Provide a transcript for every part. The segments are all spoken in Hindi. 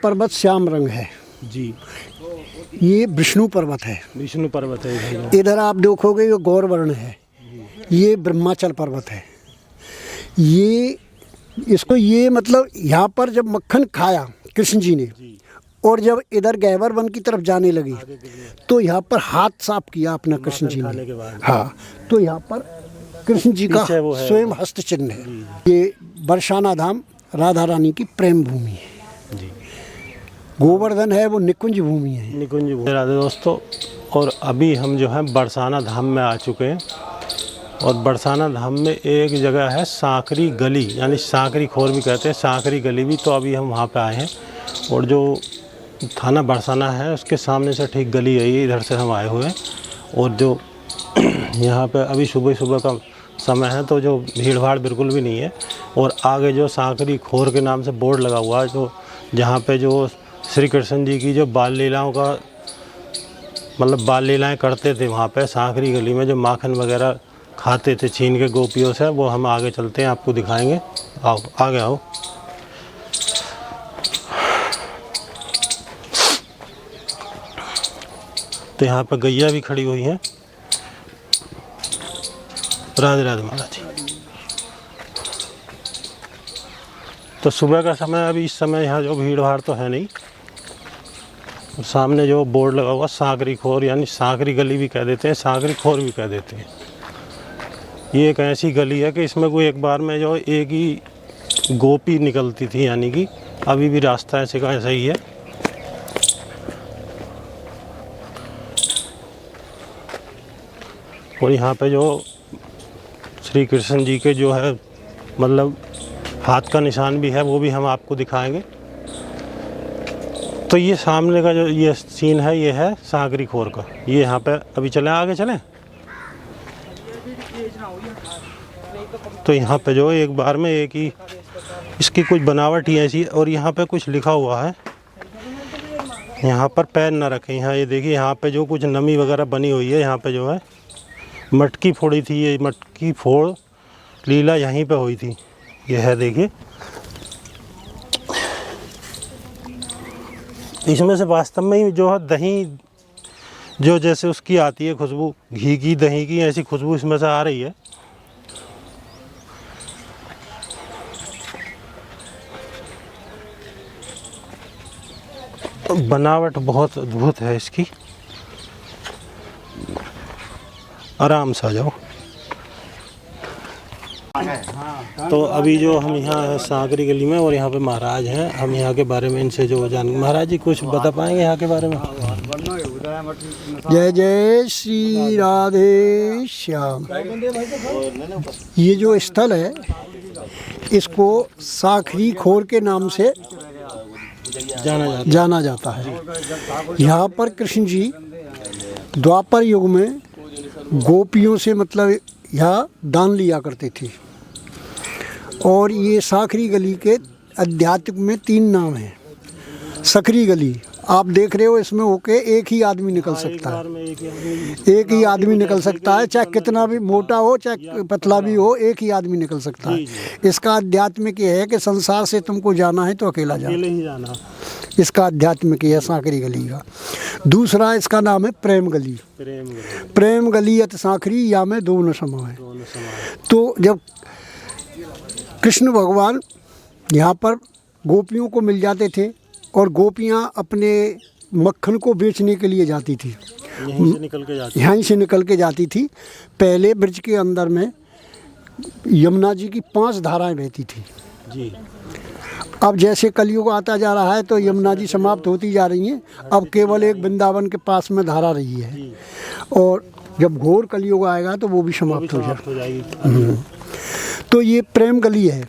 पर्वत श्याम रंग है जी। ये विष्णु पर्वत है। विष्णु पर्वत है भैया। इधर आप देखोगे ये गौरवर्ण है, ये ब्रह्माचल पर्वत है। ये इसको ये मतलब यहाँ पर जब मक्खन खाया कृष्ण जी ने और जब इधर गैवर वन की तरफ जाने लगी तो यहाँ पर हाथ साफ किया अपना कृष्ण जी ने। हाँ, तो यहाँ पर कृष्ण जी का स्वयं हस्त चिन्ह है। ये बरसाना धाम राधा रानी की प्रेम भूमि है। गोवर्धन है वो निकुंज भूमि है। निकुंज भूमि। राधे दोस्तों, और अभी हम जो है बरसाना धाम में आ चुके हैं। और बरसाना धाम में एक जगह है सांकरी गली, यानी सांकरी खोर भी कहते हैं, सांकरी गली भी। तो अभी हम वहाँ पे आए हैं और जो थाना बरसाना है उसके सामने से ठीक गली है, ये इधर से हम आए हुए हैं। और जो यहाँ पे अभी सुबह सुबह का समय है तो जो भीड़ भाड़ बिल्कुल भी नहीं है। और आगे जो सांकरी खोर के नाम से बोर्ड लगा हुआ है, जो जहाँ पे जो श्री कृष्ण जी की जो बाल लीलाओं का मतलब बाल लीलाएँ करते थे, वहाँ पे सांकरी गली में जो माखन वगैरह खाते थे छीन के गोपियों से, वो हम आगे चलते हैं, आपको दिखाएंगे। आओ आगे आओ। तो यहाँ पर गैया भी खड़ी हुई हैं। राधे राधे महाराज जी। तो सुबह का समय, अभी इस समय यहाँ जो भीड़ भाड़ तो है नहीं। सामने जो बोर्ड लगा हुआ सांकरी खोर, यानी सांकरी गली भी कह देते हैं, सांकरी खोर भी कह देते हैं। ये एक ऐसी गली है कि इसमें कोई एक बार में जो एक ही गोपी निकलती थी, यानी कि अभी भी रास्ता ऐसे का ऐसा ही है। और यहाँ पे जो श्री कृष्ण जी के जो है मतलब हाथ का निशान भी है, वो भी हम आपको दिखाएंगे। तो ये सामने का जो ये सीन है, ये है सांकरी खोर का। ये यहाँ पे अभी चलें, आगे चलें। तो यहाँ पे जो एक बार में एक ही इसकी कुछ बनावट ही ऐसी, और यहाँ पे कुछ लिखा हुआ है, यहाँ पर पैर न रखें। यहाँ ये देखिए, यहाँ पे जो कुछ नमी वगैरह बनी हुई है, यहाँ पे जो है मटकी फोड़ी थी, ये मटकी फोड़ लीला यहीं पे हुई थी। ये है देखिए, इसमें से वास्तव में ही जो है दही जो जैसे उसकी आती है खुशबू, घी की दही की ऐसी खुशबू इसमें से आ रही है। बनावट बहुत अद्भुत है इसकी। आराम से आ जाओ। तो अभी जो हम यहाँ सांकरी गली में, और यहाँ पे महाराज हैं, हम यहाँ के बारे में इनसे जो जान, महाराज जी कुछ बता पाएंगे यहाँ के बारे में? जय जय श्री राधे श्याम। ये जो स्थल है इसको सांकरी खोर के नाम से जाना जाता है। यहाँ पर कृष्ण जी द्वापर युग में गोपियों से मतलब यहाँ दान लिया करते थे। और ये सांकरी गली के अध्यात्म में 3 नाम हैं। सकरी गली आप देख रहे हो, इसमें होके एक ही आदमी निकल सकता है। एक ही आदमी निकल सकता है, चाहे कितना भी मोटा हो चाहे पतला भी हो, एक ही आदमी निकल सकता है। इसका आध्यात्मिक ये है कि संसार से तुमको जाना है तो अकेला जाना। इसका आध्यात्मिक ये है सांकरी गली का। दूसरा इसका नाम है प्रेम गली। प्रेम गली अत सांकरी या में दोनों समाए। तो जब कृष्ण भगवान यहाँ पर गोपियों को मिल जाते थे और गोपियाँ अपने मक्खन को बेचने के लिए जाती थी, यहीं से निकल के जाती थी। पहले ब्रज के अंदर में यमुना जी की 5 धाराएं बहती थी जी। अब जैसे कलयुग आता जा रहा है तो यमुना जी समाप्त होती जा रही हैं। अब केवल एक वृंदावन के पास में धारा रही है, और जब घोर कलयुग आएगा तो वो भी समाप्त हो जाएगी। तो ये प्रेम गली है।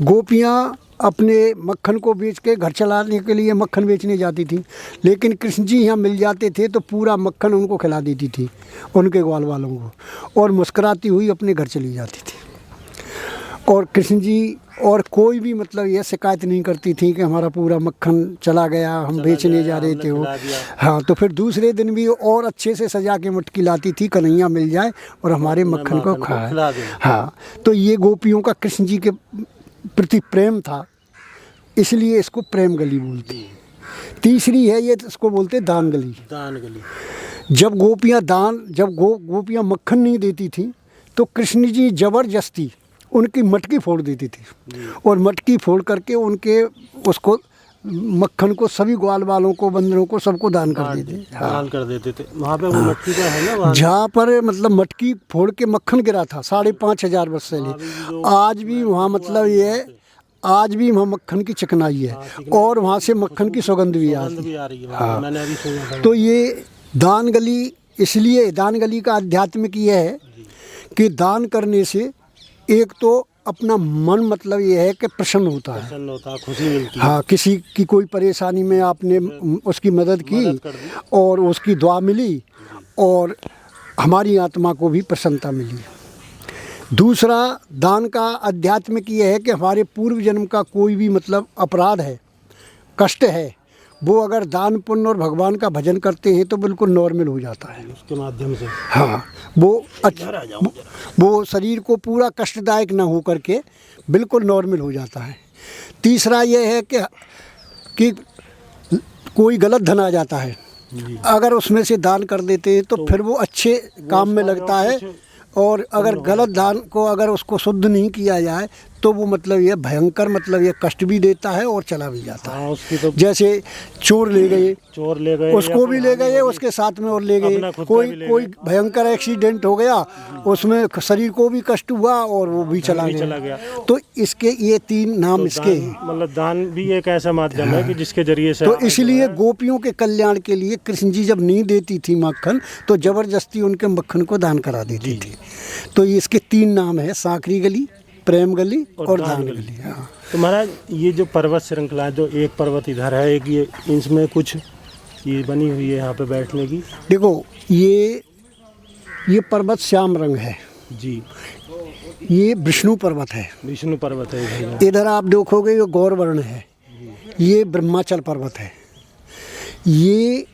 गोपियाँ अपने मक्खन को बेच के घर चलाने के लिए मक्खन बेचने जाती थी, लेकिन कृष्ण जी यहाँ मिल जाते थे तो पूरा मक्खन उनको खिला देती थी, उनके ग्वाल वालों को, और मुस्कुराती हुई अपने घर चली जाती थी। और कृष्ण जी और कोई भी मतलब यह शिकायत नहीं करती थी कि हमारा पूरा मक्खन चला गया, हम बेचने जा रहे थे वो। हाँ, तो फिर दूसरे दिन भी और अच्छे से सजा के मटकी लाती थी, कन्हैया मिल जाए और हमारे मक्खन को खाए। हाँ, तो ये गोपियों का कृष्ण जी के प्रति प्रेम था। इसलिए इसको प्रेम गली बोलते हैं। तीसरी है ये, इसको बोलते हैं दान गली। दान गली। जब गोपियाँ मक्खन नहीं देती थी तो कृष्ण जी ज़बरदस्ती उनकी मटकी फोड़ देती थी और मटकी फोड़ करके उनके उसको मक्खन को सभी ग्वाल वालों को, बंदरों को, सबको दान कर देते थे। दान कर देते थे। वहाँ पे वो मटकी का है ना, जहाँ पर मतलब मटकी फोड़ के मक्खन गिरा था 5,500 वर्ष पहले, आज भी वहाँ मतलब ये है, आज भी वहाँ मक्खन की चिकनाई है और वहाँ से मक्खन की सुगंध भी आती है। हाँ, मैंने अभी सुना था। तो ये दान गली, इसलिए दान गली का आध्यात्मिक ये है कि दान करने से एक तो अपना मन मतलब ये है कि प्रसन्न होता है, खुशी मिलती है। हाँ, किसी की कोई परेशानी में आपने उसकी मदद की और उसकी दुआ मिली और हमारी आत्मा को भी प्रसन्नता मिली। दूसरा दान का आध्यात्मिक ये है कि हमारे पूर्व जन्म का कोई भी मतलब अपराध है, कष्ट है, वो अगर दान पुण्य और भगवान का भजन करते हैं तो बिल्कुल नॉर्मल हो जाता है उसके माध्यम से। हाँ, वो शरीर को पूरा कष्टदायक ना हो करके बिल्कुल नॉर्मल हो जाता है। तीसरा ये है कि कोई गलत धन आ जाता है, अगर उसमें से दान कर देते हैं तो फिर वो अच्छे काम में लगता है, और अगर गलत दान को अगर उसको शुद्ध नहीं किया जाए तो वो मतलब ये भयंकर मतलब ये कष्ट भी देता है और चला भी जाता है। उसकी तो जैसे चोर ले गए उसको भी ले गए, उसके साथ में और ले गए, कोई भयंकर एक्सीडेंट हो गया, उसमें शरीर को भी कष्ट हुआ और वो भी चला गया। तो इसके ये 3 नाम इसके हैं। मतलब दान भी एक ऐसा माध्यम है कि जिसके जरिए से, तो इसलिए गोपियों के कल्याण के लिए कृष्ण जी जब नहीं देती थी मक्खन तो जबरदस्ती उनके मक्खन को दान करा देती थी। तो इसके 3 नाम है, सांकरी गली, प्रेम गली और दान गली। हाँ। तो महाराज ये जो पर्वत श्रृंखला, जो एक पर्वत इधर है, एक ये, इसमें कुछ ये बनी हुई है यहाँ पे बैठने की। देखो ये पर्वत श्याम रंग है जी, ये विष्णु पर्वत है। विष्णु पर्वत है इधर आप देखोगे ये गौरवर्ण है, ये ब्रह्माचल पर्वत है, ये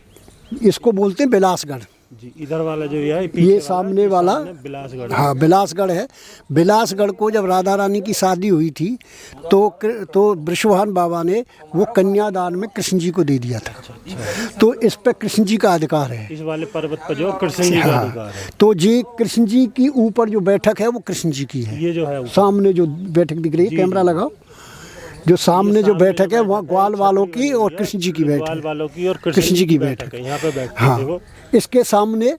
इसको बोलते हैं बिलासगढ़ जी। इधर वाला जो ये सामने वाला बिलासगढ़, हाँ बिलासगढ़ है। बिलासगढ़ को जब राधा रानी की शादी हुई थी तो वृषभान बाबा ने वो कन्यादान में कृष्ण जी को दे दिया था। तो इस पे कृष्ण जी का अधिकार है, इस वाले पर्वत पर जो कृष्ण जी का अधिकार है। तो ये कृष्ण जी की ऊपर जो बैठक है वो कृष्ण जी की है। ये जो है सामने जो बैठक दिख रही है, कैमरा लगाओ, जो सामने जो बैठक है वहाँ ग्वाल वालों की और कृष्ण जी की बैठक, ग्वाल वालों की और कृष्ण जी की बैठक है। यहाँ पे बैठते हाँ, थे वो। इसके सामने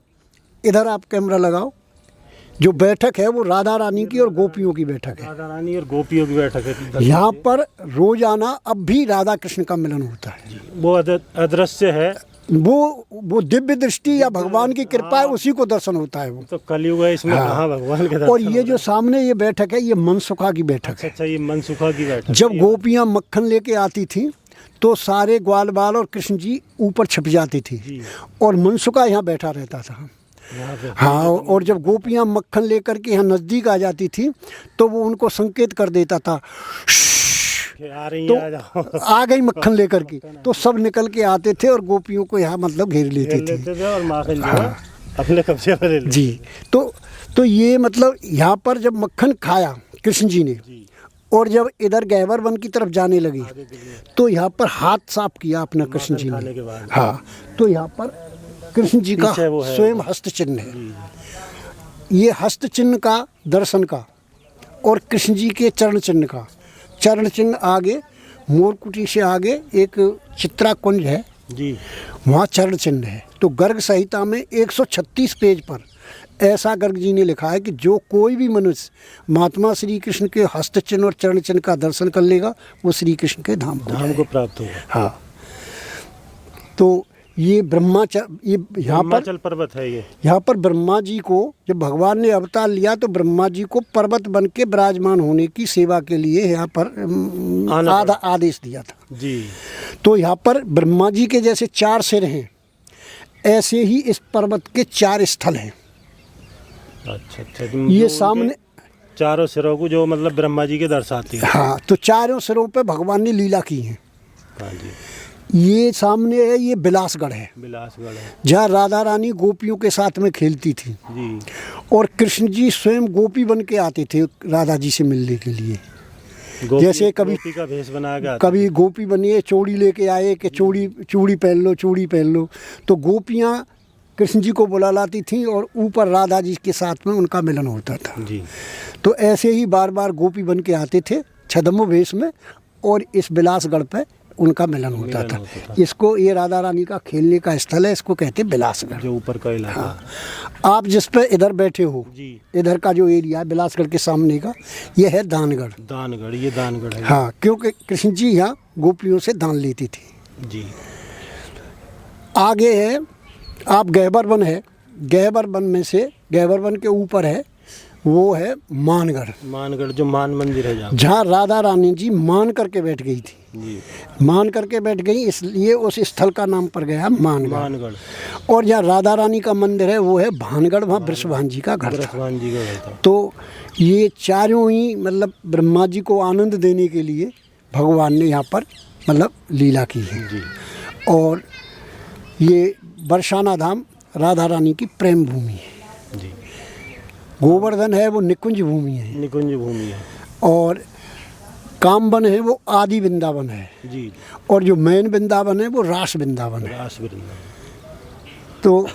इधर आप कैमरा लगाओ, जो बैठक है वो राधा रानी की और गोपियों की बैठक है। राधा रानी और गोपियों की बैठक है। यहाँ पर रोजाना अब भी राधा कृष्ण का मिलन होता है। वो अदृश्य है, वो दिव्य दृष्टि या भगवान की कृपा है, उसी को दर्शन होता है। वो तो कलयुग है, इसमें कहाँ भगवान के दर्शन। और ये जो सामने ये बैठक है ये मनसुखा की बैठक है। अच्छा, ये मनसुखा की बैठक। जब गोपियाँ मक्खन लेके आती थी तो सारे ग्वाल बाल और कृष्ण जी ऊपर छिप जाती थी और मनसुखा यहाँ बैठा रहता था। हाँ, और जब गोपियाँ मक्खन लेकर के यहाँ नज़दीक आ जाती थी तो वो उनको संकेत कर देता था, तो आ गई मक्खन लेकर के, तो सब निकल के आते थे और गोपियों को यहाँ मतलब घेर लेते थे और माखन जो है अपने कब्जे में ले लेते जी। तो ये मतलब यहाँ पर जब मक्खन खाया कृष्ण जी ने और जब इधर गहवर वन की तरफ जाने लगी तो यहाँ पर हाथ साफ किया अपना कृष्ण जी ने। हाँ, तो यहाँ पर कृष्ण जी का स्वयं हस्त चिन्ह है। ये हस्त चिन्ह का दर्शन का और कृष्ण जी के चरण चिन्ह का, चरण चिन्ह आगे मोरकुटी से आगे एक चित्रा कुंज है जी, वहाँ चरण चिन्ह है। तो गर्ग संहिता में 136 पेज पर ऐसा गर्ग जी ने लिखा है कि जो कोई भी मनुष्य महात्मा श्री कृष्ण के हस्त चिन्ह और चरण चिन्ह का दर्शन कर लेगा वो श्री कृष्ण के धाम को प्राप्त होगा। हाँ, तो ये ब्रह्माचल, ये यहाँ पर पर्वत है। ये यहाँ पर ब्रह्मा जी को जब भगवान ने अवतार लिया तो ब्रह्मा जी को पर्वत बन के विराजमान होने की सेवा के लिए यहाँ पर आदेश दिया था जी। तो यहाँ पर ब्रह्मा जी के जैसे 4 सिर हैं, ऐसे ही इस पर्वत के 4 स्थल हैं। अच्छा, ये सामने चारों सिरों को जो मतलब ब्रह्मा जी के दर्शाती है। हाँ, तो चारों सिरों पे भगवान ने लीला की है। हाँ जी। ये सामने है, ये बिलासगढ़ है, बिलासगढ़ है, जहाँ राधा रानी गोपियों के साथ में खेलती थी जी। और कृष्ण जी स्वयं गोपी बन के आते थे राधा जी से मिलने के लिए। जैसे कभी गोपी का भेष बना के कभी गोपी बनिए, चूड़ी लेके आए कि चूड़ी पहन लो, चूड़ी पहन लो, तो गोपियाँ कृष्ण जी को बुला लाती थी और ऊपर राधा जी के साथ में उनका मिलन होता था जी। तो ऐसे ही बार बार गोपी बन के आते थे छद्म वेश में और इस बिलासगढ़ पे उनका मिलन होता था। इसको, ये राधा रानी का खेलने का स्थल है, इसको कहते हैं बिलासगढ़, जो ऊपर का इलाका। हाँ। आप जिस पे इधर बैठे हो जी, इधर का जो एरिया है बिलासगढ़ के सामने का, ये है दानगढ़। दानगढ़, ये दानगढ़ है। हाँ, क्योंकि कृष्ण जी यहाँ गोपियों से दान लेती थी। जी। आगे है आप गहबर वन है, गहबर वन में से गहबर वन के ऊपर है वो है मानगढ़। मानगढ़ जो मान मंदिर है, जहाँ राधा रानी जी मान करके बैठ गई थी। जी। मान करके बैठ गई, इसलिए उस स्थल का नाम पड़ गया मानगढ़। और जहाँ राधा रानी का मंदिर है वो है भानगढ़, वहाँ वृषभान जी का घर था। तो ये चारों ही मतलब ब्रह्मा जी को आनंद देने के लिए भगवान ने यहाँ पर मतलब लीला की है जी। और ये बरसाना धाम राधा रानी की प्रेम भूमि है जी। गोवर्धन है वो निकुंज भूमि है, निकुंज भूमि है। और कामवन है वो आदि वृंदावन है जी। और जो मेन वृंदावन है वो रास वृंदावन है। रास वृंदावन। तो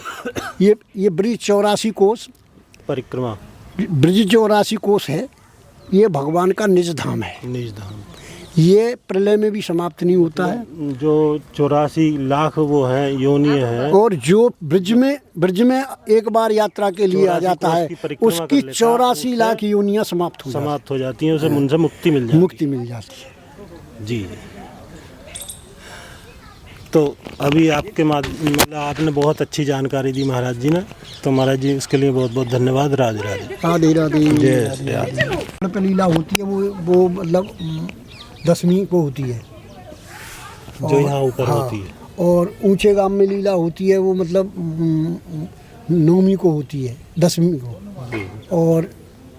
ये ब्रिज 84 कोस परिक्रमा, ब्रिज 84 कोस है, ये भगवान का निज धाम है। निज धाम ये प्रलय में भी समाप्त नहीं होता है। जो 84 लाख वो हैं योनि हैं, और जो ब्रिज में एक बार यात्रा के लिए आ जाता है उसकी 84 लाख योनियाँ समाप्त हो जाती हैं, उसे उनसे मुक्ति मिल जाती है। जी। तो अभी आपके मतलब आपने बहुत अच्छी जानकारी दी महाराज जी ने, तो महाराज जी उसके लिए बहुत बहुत धन्यवाद। राधे राधे। राधे राधे। जय पे लीला होती है वो मतलब 10वीं को होती है जो यहाँ ऊपर होती है। और ऊंचे गांव में लीला होती है वो मतलब 9वीं को होती है, 10वीं को। और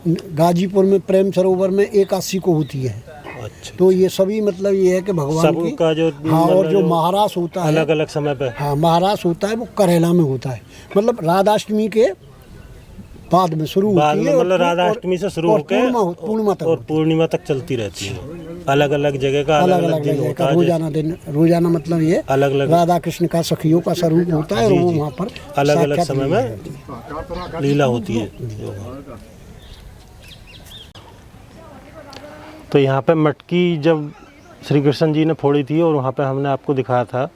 गाजीपुर में प्रेम सरोवर में 81 को होती है। अच्छा। तो ये सभी मतलब ये है कि भगवान की का जो हाँ, और जो महारास होता है अलग अलग समय पे, हाँ महारास होता है वो करेला में होता है, मतलब राधाष्टमी के बाद में शुरू होती है, मतलब राधाष्टमी से शुरू होकर पूर्णिमा तक चलती रहती है। अलग अलग जगह का अलग अलग दिन होता है। रोजाना मतलब ये अलग अलग राधा कृष्ण का सखियों का स्वरूप होता है और वो वहाँ पर अलग अलग समय में लीला होती है। तो यहाँ पे मटकी जब श्री कृष्ण जी ने फोड़ी थी और वहाँ पे हमने आपको दिखाया था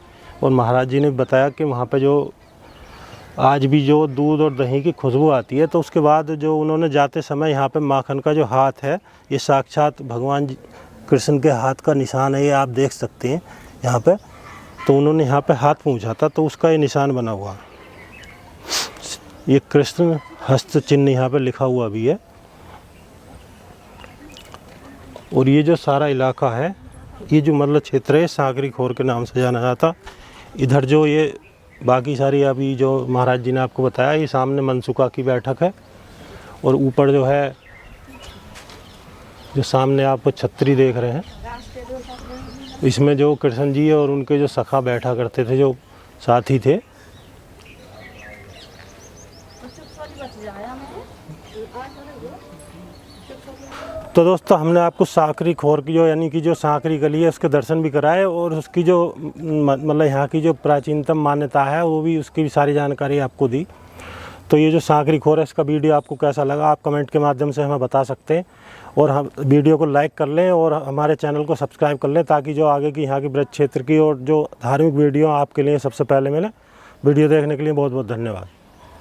और महाराज जी ने बताया कि वहाँ पे जो आज भी जो दूध और दही की खुशबू आती है, तो उसके बाद जो उन्होंने जाते समय यहाँ पे माखन का जो हाथ है ये साक्षात भगवान कृष्ण के हाथ का निशान है, ये आप देख सकते हैं यहाँ पे। तो उन्होंने यहाँ पे हाथ पहुँचा था तो उसका ये निशान बना हुआ, ये कृष्ण हस्त चिन्ह यहाँ पे लिखा हुआ भी है। और ये जो सारा इलाका है, ये जो मतलब क्षेत्र है सांकरी खोर के नाम से जाना जाता। इधर जो ये बाकी सारी अभी जो महाराज जी ने आपको बताया, ये सामने मनसुखा की बैठक है और ऊपर जो है जो सामने आप छतरी देख रहे हैं, इसमें जो कृष्ण जी और उनके जो सखा बैठा करते थे, जो साथी थे। तो दोस्तों हमने आपको सांकरी खोर की जो यानी कि जो सांकरी गली है उसके दर्शन भी कराए और उसकी जो मतलब यहाँ की जो प्राचीनतम मान्यता है वो भी, उसकी भी सारी जानकारी आपको दी। तो ये जो सांकरी खोर है इसका वीडियो आपको कैसा लगा आप कमेंट के माध्यम से हमें बता सकते हैं। और हम वीडियो को लाइक कर लें और हमारे चैनल को सब्सक्राइब कर लें ताकि जो आगे की यहाँ की ब्रज क्षेत्र की और जो धार्मिक वीडियो आपके लिए सबसे पहले मिले। वीडियो देखने के लिए बहुत बहुत धन्यवाद।